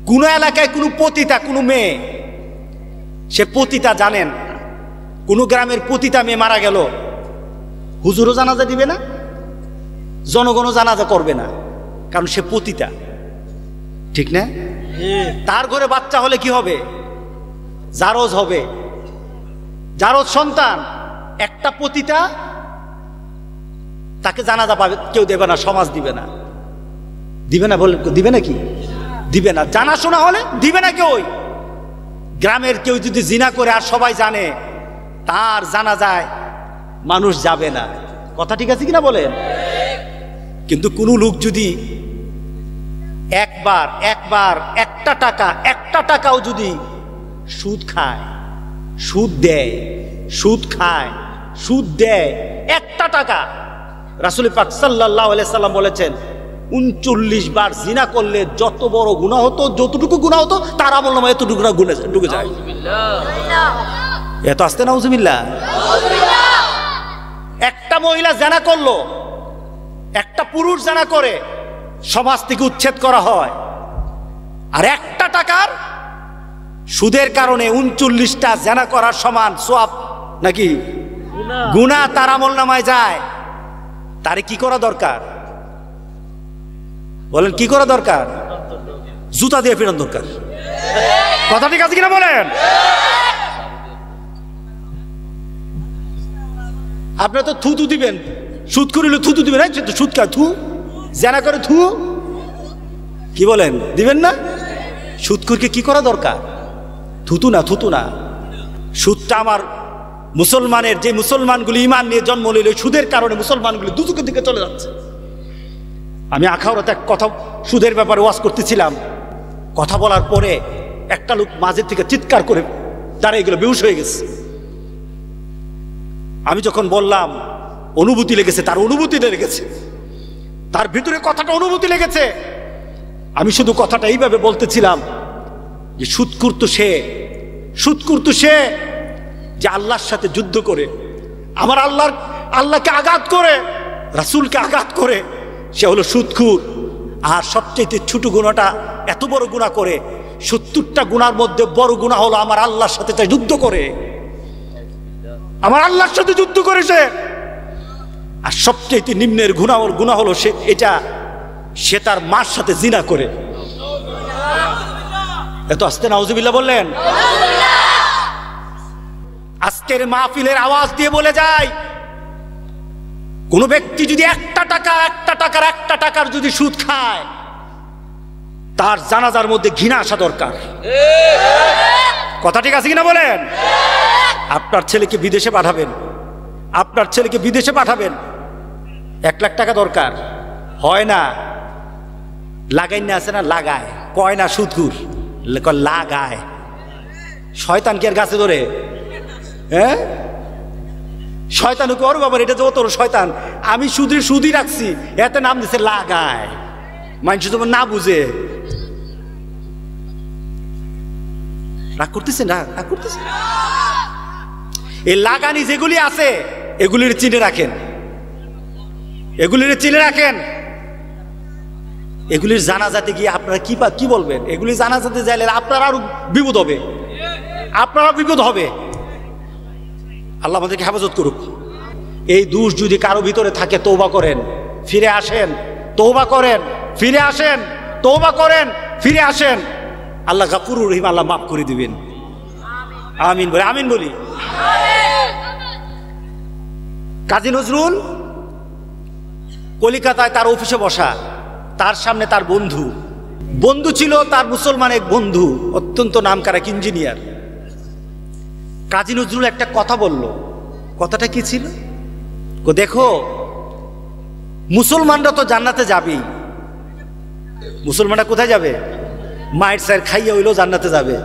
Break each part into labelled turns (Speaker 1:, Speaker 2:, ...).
Speaker 1: কোন এলাকায় কোনো পতিতা, কোনো মেয়ে, সে পতিতা, জানেন কোন গ্রামের পতিতা মেয়ে মারা গেল, হুজুরও জানাজা দিবে না, জনগণও জানাজা করবে না, কারণ সে পতিতা, ঠিক না? তার ঘরে বাচ্চা হলে কি হবে? জারজ হবে, জারজ সন্তান। একটা পতিতা, তাকে জানাজা পাবে কেউ দেবে না, সমাজ দিবে না। দিবে না বলে, দিবে নাকি? দিবে না। জানাশোনা হলে দিবে না কেউ। গ্রামের কেউ যদি জিনা করে আর সবাই জানে, তার জানাজায় মানুষ যাবে না। কথা ঠিক আছে কিনা বলেন? কিন্তু কোনো লোক যদি একবার একটা টাকাও যদি সুদ খায়, সুদ দেয়, সুদ খায়, সুদ দেয়, একটা টাকা, রাসূল পাক সাল্লাল্লাহু আলাইহি সাল্লাম বলেছেন 39 বার জিনা করলে যত বড় গুনাহ হতো, যতটুকু গুনাহ হতো, তার আমলনামায় এতটুকু গুনাহ ঢুকে যায়। এত আসতে নাউজুবিল্লাহ। একটা মহিলা জানা করলো, একটা পুরুষ জানা করে, সমাজ থেকে উচ্ছেদ করা হয়। আর একটা টাকার সুদের কারণে 39টা জানা করার সমান সওয়াব নাকি গুনাহ তার আমলনামায় যায়। তারে কি করা দরকার বলেন? কি করা দরকার? জুতা দিয়ে ফেরান দরকার। কথা ঠিক আছে কিনা বলেন? আপনি তো থু দিবেন, সুদ করিলে থু দিবেন, সুদ কা থু, জানা করে থু, কি বলেন? দিবেন না? সুদখোরকে কি করা দরকার? থুতু না। সুদটা আমার মুসলমানের, যে মুসলমানগুলি ইমান নিয়ে জন্ম নিল, সুদের কারণে মুসলমানগুলি দুচকের দিকে চলে যাচ্ছে। আমি আখাউড়াতে এক কথা সুদের ব্যাপারে ওয়াজ করতেছিলাম। কথা বলার পরে একটা লোক মাঝে থেকে চিৎকার করে দাঁড়িয়ে গেল, বেহুশ হয়ে গেছে। আমি যখন বললাম অনুভূতি লেগেছে, তার অনুভূতি লেগেছে, তার ভিতরে কথাটা অনুভূতি লেগেছে। আমি শুধু কথাটা এইভাবে বলতেছিলাম যে সুদখোর তো সে যে আল্লাহর সাথে যুদ্ধ করে, আমার আল্লাহকে আঘাত করে, রাসূলকে আঘাত করে, সে হলো সুদখোর। আর সবচেয়ে ছোট গুনাহটা এত বড় গুনাহ করে, 70টা গুনার মধ্যে বড় গুনাহ হলো আমার আল্লাহর সাথে যুদ্ধ করে, আমার আল্লাহর সাথে যুদ্ধ করেছে। আর সবচেয়ে নিম্নের গুনাহ হলো সে তার মার সাথে জিনা করে। এত আস্তে নাউজুবিল্লাহ বললেন? আজকের মাহফিলের আওয়াজ দিয়ে বলে যায়, কোন ব্যক্তি যদি একটা টাকার যদি সুদ খায়, তার জানাজার মধ্যে ঘৃণা আসা দরকার। কথা ঠিক আছে কিনা বলেন? আপনার ছেলেকে বিদেশে পাঠাবেন, 1 লাখ টাকা দরকার, হয় না, লাগাই না, আছে না, লাগায়, কয় না সুদখোর, লাগায়। শয়তান কি আর গাছে ধরে? হ্যাঁ, শয়তানকে, ওর বাবার এটা যত শয়তান, আমি সুদই রাখছি, এতে নাম দিছে লাগায়। মানুষ তোমার না বুঝে রাগ করতেছে না, রাগ করতেছে। এই লাগানি যেগুলি আছে, এগুলির চিনে রাখেন, এগুলির জানাজাতে গিয়ে আপনারা কি বলবেন? এগুলি জানাজাতে যাইলে আপনার আরো বিপদ হবে, আল্লাহ আমাদেরকে হেফাজত করুক। এই দোষ যদি কারো ভিতরে থাকে, তওবা করেন, ফিরে আসেন, ফিরে আসেন। আল্লাহ গাফুরুর রহিম, আল্লাহ মাফ করে দিবেন। আমিন বলি। কাজী নজরুল কলিকাতায় তার অফিসে বসা, তার সামনে তার বন্ধু ছিল, তার মুসলমান এক বন্ধু, অত্যন্ত নামকারা ইঞ্জিনিয়ার। কাজী নজরুল একটা কথা বলল। কথাটা কি ছিল? দেখো, মুসলমানরা তো জান্নাতে যাবেই। মুসলমানরা কোথায় যাবে? মায়ের সায়ের খাইয়ে হইলেও জান্নাতে যাবে,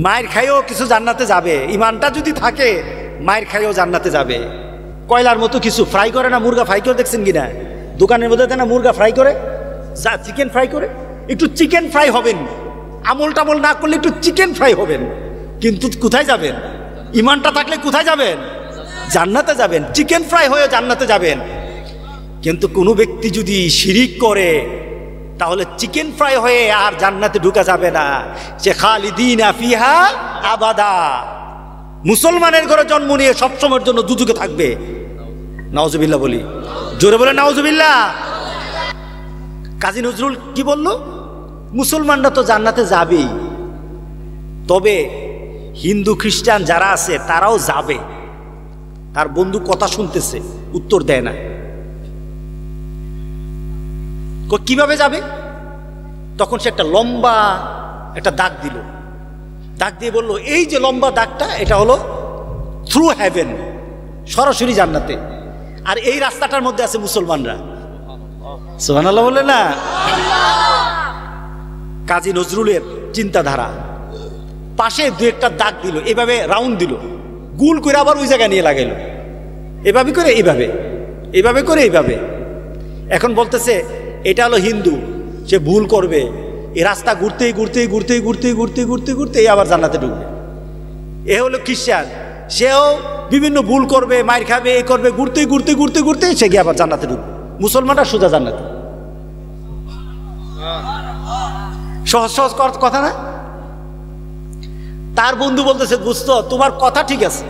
Speaker 1: মায়ের খাইয়েও কিছু জান্নাতে যাবে। ইমানটা যদি থাকে, মায়ের খাইয়েও জান্নাতে যাবে। কয়লার মতো কিছু ফ্রাই করে না, মুরগা ফ্রাই করে, দেখছেন কিনা? দোকানের মধ্যে দেয় না মুরগা ফ্রাই করে, চিকেন ফ্রাই করে। একটু চিকেন ফ্রাই হবেন, আমল টামল না করলে একটু চিকেন ফ্রাই হবেন, কিন্তু কোথায় যাবেন? ইমানটা থাকলে কোথায় যাবেন? জান্নাতে যাবেন, চিকেন ফ্রাই হয়ে জান্নাতে যাবেন। কিন্তু কোনো ব্যক্তি যদি শিরিক করে, তাহলে চিকেন ফ্রাই হয়ে আর জান্নাতে ঢুকা যাবে না, সে খালিদিনা ফিহা আবাদা। মুসলমানের ঘরে জন্ম নিয়ে সবসময়ের জন্য দুদুকে থাকবে। নাউজুবিল্লাহ বলি, জোরে বলে নাউজুবিল্লাহ। কাজী নজরুল কি বলল? মুসলমানরা তো জান্নাতে যাবেই, তবে হিন্দু খ্রিস্টান যারা আছে তারাও যাবে। তার বন্ধু কথা শুনতেছে, উত্তর দেয় না। কিভাবে যাবে? তখন সে একটা লম্বা একটা দাগ দিল, দাগ দিয়ে বলল, এই যে লম্বা দাগটা, এটা হলো থ্রু হেভেন, সরাসরি জান্নাতে। আর এই রাস্তাটার মধ্যে আছে মুসলমানরা। সুবহানাল্লাহ বলে না? কাজী নজরুলের চিন্তাধারা। পাশে দু একটা দাগ দিল, এভাবে রাউন্ড দিল, গুল করে আবার ওই জায়গায় নিয়ে লাগাইল, এভাবে করে এইভাবে, এইভাবে করে এইভাবে। এখন বলতেছে এটা হলো হিন্দু, সে ভুল করবে, এই রাস্তা ঘুরতেই ঘুরতেই ঘুরতেই ঘুরতেই ঘুরতে ঘুরতে ঘুরতে আবার জান্নাতে ঢুকবে। এ হলো খ্রিস্টান, সেও বিভিন্ন ভুল করবে, মার খাবে, এই করবে, ঘুরতে ঘুরতে ঘুরতে ঘুরতে সে গিয়ে আবার জান্নাতে ঢুকবে। মুসলমানরা সোজা জান্নাতে। সহজ সহজ কথা না? তার বন্ধু বলতেছে, বুঝতো, তোমার কথা ঠিক আছে,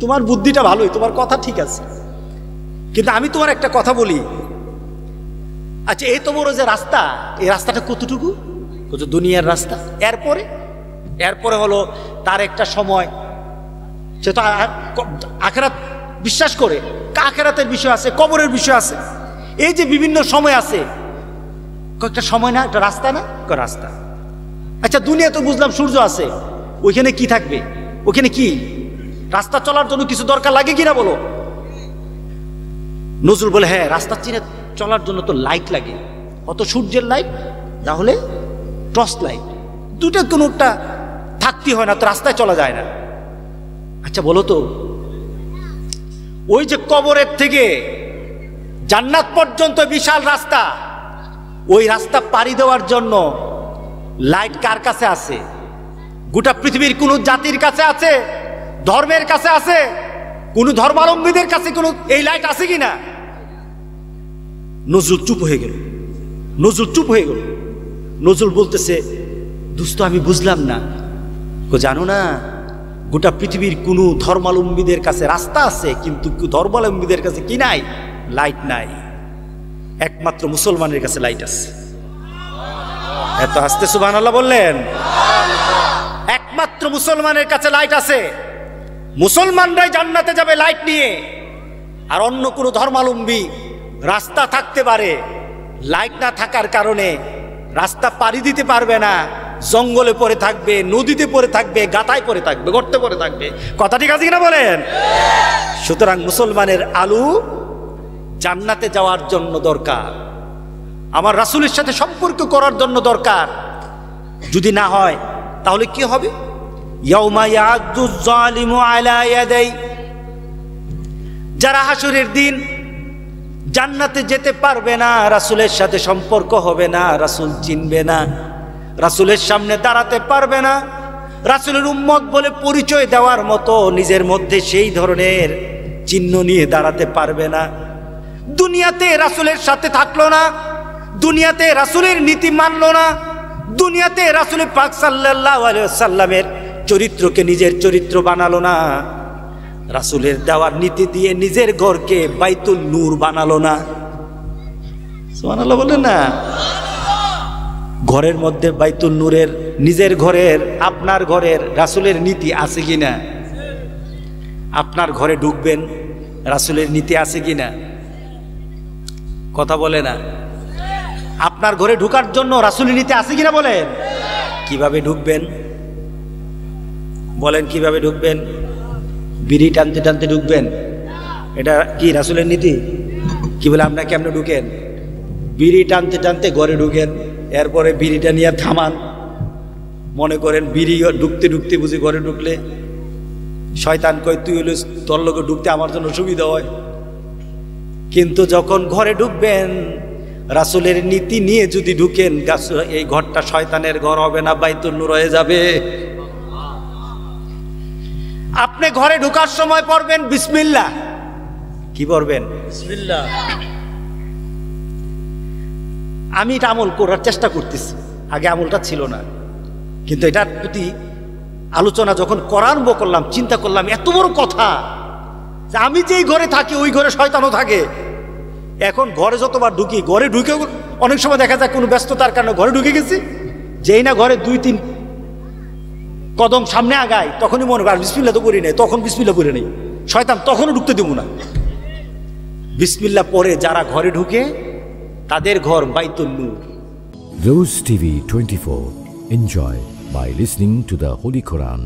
Speaker 1: তোমার বুদ্ধিটা ভালোই, তোমার কথা ঠিক আছে, কিন্তু আমি তোমার একটা কথা বলি। আচ্ছা, এই তো বড় যে রাস্তা, এই রাস্তাটা কতটুকু? কত দুনিয়ার রাস্তা। এরপরে হলো তার একটা সময়, সে তো আখিরাত বিশ্বাস করে, আখিরাতের বিষয় আছে, কবরের বিষয় আছে, এই যে বিভিন্ন সময় আছে, কয়েকটা সময় না, একটা রাস্তা না, রাস্তা। আচ্ছা, দুনিয়া তো বুঝলাম সূর্য আছে, ওইখানে কি থাকবে? ওখানে কি রাস্তা চলার জন্য কিছু দরকার লাগে কিনা বলো? নজরুল বলে, হ্যাঁ, রাস্তা চিনে চলার জন্য তো লাইট লাগে, অত সূর্যের লাইট, তাহলে টর্চ লাইট, দুটো কোনো একটা থাকতে হয় না তো রাস্তায় চলা যায় না। আচ্ছা বলো তো, ওই যে কবরের থেকে জান্নাত পর্যন্ত বিশাল রাস্তা, ওই রাস্তা পাড়ি দেওয়ার জন্য লাইট কার কাছে আছে? গোটা পৃথিবীর কোন জাতির কাছে আছে? ধর্মের কাছে আছে? কোন ধর্মাবলম্বীদের কাছে কোন এই লাইট আছে কিনা? নজরুল চুপ হয়ে গেল। নজরুল বলতেছে, দোস্ত, আমি বুঝলাম না। জানো না, গোটা পৃথিবীর কোন ধর্মাবলম্বীদের কাছে রাস্তা আছে, কিন্তু ধর্মাবলম্বীদের কাছে কি নাই? লাইট নাই। একমাত্র মুসলমানের কাছে লাইট আছে। এত হাসতে সুবহানাল্লাহ বললেন? একমাত্র মুসলমানের কাছে লাইট আছে। মুসলমানরাই জান্নাতে যাবে লাইট নিয়ে। আর অন্য কোনো ধর্মাবলম্বী রাস্তা থাকতে পারে, লাইট না থাকার কারণে রাস্তা পাড়ি দিতে পারবে না, জঙ্গলে পড়ে থাকবে, নদীতে পড়ে থাকবে, গাতায় পড়ে থাকবে, গর্তে পড়ে থাকবে। কথা ঠিক আছে কিনা বলেন? সুতরাং মুসলমানের আলো জান্নাতে যাওয়ার জন্য দরকার, আমার রাসূলের সাথে সম্পর্ক করার জন্য দরকার। যদি না হয় তাহলে কি হবে? ইয়াউমা ইয়াদুজ জালিমু আলা ইয়াদাই, যারা হাসরের দিন জান্নাতে যেতে পারবে না, রাসূলের সাথে সম্পর্ক হবে না, রাসূল চিনবে না, রাসূলের সামনে দাঁড়াতে পারবে না, রাসূলের উম্মত বলে পরিচয় দেওয়ার মতো নিজের মধ্যে সেই ধরনের চিহ্ন নিয়ে দাঁড়াতে পারবে না। দুনিয়াতে রাসূলের সাথে থাকলো না, দুনিয়াতে রাসূলের নীতি মানলো না, দুনিয়াতে রাসূল পাক সাল্লাল্লাহু আলাইহি ওয়াসাল্লামের চরিত্রকে নিজের চরিত্র বানালো না, রাসূলের দেওয়ার নীতি দিয়ে নিজের ঘরকে বাইতুল নূর বানালো না। সুবহানাল্লাহ বলেন না? ঘরের মধ্যে বাইতুল নূরের, নিজের ঘরের, আপনার ঘরের রাসূলের নীতি আছে কিনা? আপনার ঘরে ঢুকবেন, রাসূলের নীতি আছে কিনা? কথা বলে না? আপনার ঘরে ঢোকার জন্য রাসূলের নীতি আছে কিনা বলেন? কিভাবে ঢুকবেন বলেন? কিভাবে ঢুকবেন? বিড়ি টানতে টানতে ঢুকবেন? এটা কি রাসূলের নীতি? কি বলে আপনারা কেমনে ঢুকেন? বিড়ি টানতে টানতে ঘরে ঢুকেন, এরপরে বিড়িটা নিয়ে থামান, মনে করেন বিড়ি ঢুকতে ঢুকতে বুঝি ঘরে ঢুকলে শয়তান কয়, তুই হলে তোর লোকে ঢুকতে আমার জন্য সুবিধা হয়। কিন্তু যখন ঘরে ঢুকবেন, রাসূলের নীতি নিয়ে যদি ঢুকেন, এই ঘরটা শয়তানের ঘর হবে না, বাইতুল নূর হয়ে যাবে। আপনি ঘরে ঢোকার সময় পড়বেন বিসমিল্লাহ। কি পড়বেন? বিসমিল্লাহ। আমি এটা আমল করার চেষ্টা করতেছি, আগে আমলটা ছিল না। কিন্তু এটার প্রতি আলোচনা যখন আরম্ভ করলাম, চিন্তা করলাম এত বড় কথা যে আমি যেই ঘরে থাকি ওই ঘরে শয়তানও থাকে। এখন ঘরে যতবার ঢুকি, ঘরে ঢুকে অনেক সময় দেখা যায় কোনো ব্যস্ততার কারণে ঘরে ঢুকে গেছি, যেই না ঘরে 2-3 কদম সামনে আগায় তখনই মনে হয় বিসমিল্লাহ তো করি নাই, তখন বিসমিল্লাহ করে নেই, শয়তান তখনও ঢুকতে দেব না। বিসমিল্লাহ পরে যারা ঘরে ঢুকে তাদের ঘর বাইতুল নূর।
Speaker 2: Rose TV 24. Enjoy by listening to the Holy Quran.